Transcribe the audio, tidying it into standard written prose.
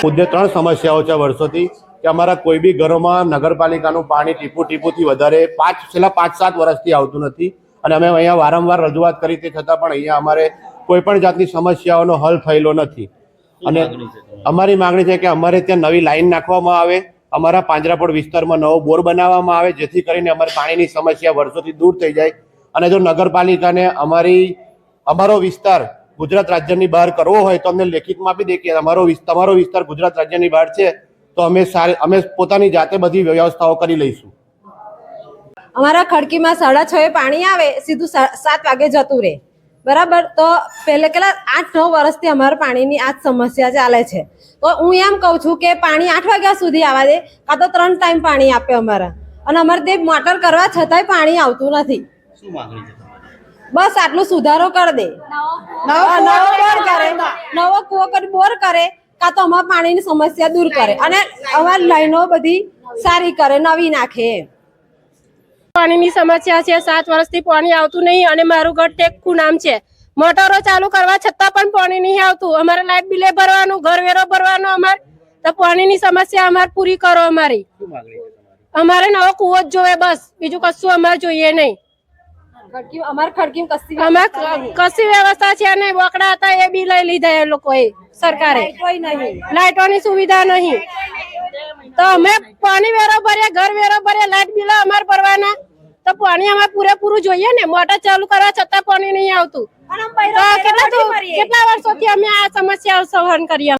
મુદ્દે ત્રણ સમસ્યાઓ છે વર્ષોથી કે અમારા કોઈ બી ઘરોમાં નગરપાલિકાનું પાણી ટીપુથી વધારે છેલ્લા 5-7 વર્ષથી આવતું નથી અને અમે અહીંયા વારંવાર રજૂઆત કરી તે છતાં પણ અહીંયા અમારે કોઈ પણ જાતની સમસ્યાઓનો હલ થયેલો નથી અને અમારી માંગણી છે કે અમારે ત્યાં નવી લાઈન નાખવામાં આવે, અમારા પાંજરાપોળ વિસ્તારમાં નવો બોર બનાવવામાં આવે જેથી કરીને અમારી પાણીની સમસ્યા વર્ષોથી દૂર થઈ જાય અને જો નગરપાલિકાને અમારો વિસ્તાર ગુજરાત રાજ્યની બહાર કરવો હોય તો અમને લેખિતમાં આપી દે કે તમારો વિસ્તાર ગુજરાત રાજ્યની બહાર છે તો અમે પોતાની જાતે બધી વ્યવસ્થાઓ કરી લઈશું। અમારા ખડકીમાં 6:30 પાણી આવે, સીધું 7 વાગે જતું રહે, બરાબર। તો પહેલે કેટલા 8-9 વર્ષથી અમારા પાણીની આ જ સમસ્યા ચાલે છે। તો હું એમ કહું છું કે પાણી 8 વાગ્યા સુધી આવવા દે, કાં તો 3 ટાઈમ પાણી આપે અમારા, અને અમારે તે મોટર કરવા છતાંય પાણી આવતું નથી। શું માંગણી છે? બસ આટલું સુધારો કરી દે, નવો કૂવો કરી બોર કરે, કાં તો અમારા પાણીની સમસ્યા દૂર કરે અને અમારી લાઈનો બધી સારી કરે, નવી નાખે। પાણીની સમસ્યા છે, 7 વર્ષથી પાણી આવતું નહીં અને મારું ઘર ટેકકું નામ છે। મોટરો ચાલુ કરવા છતાં પણ પાણી નહીં આવતું, અમારે લાઇટ બિલે ભરવાનું, ઘર વેરો ભરવાનો, અમારે તો પાણીની સમસ્યા અમારે પૂરી કરો। અમારે નવો કૂવો જ જોવે, બસ બીજું કશું અમારે જોઈએ નહીં। કશી વ્યવસ્થા છે નહીં, બોકડા હતા એ બી લઈ લીધા એ લોકોએ, સરકારે લાઇટોની સુવિધા નહીં, તો અમે પાણી વેરો ભરીએ, ઘર વેરો ભરીએ, લાઇટ બિલ અમારે ભરવાના, તો પાણી અમારે પૂરેપૂરું જોઈએ ને। મોટર ચાલુ કરવા છતાં પાણી નહીં આવતું, કેટલા વર્ષોથી અમે આ સમસ્યા સહન કરીએ।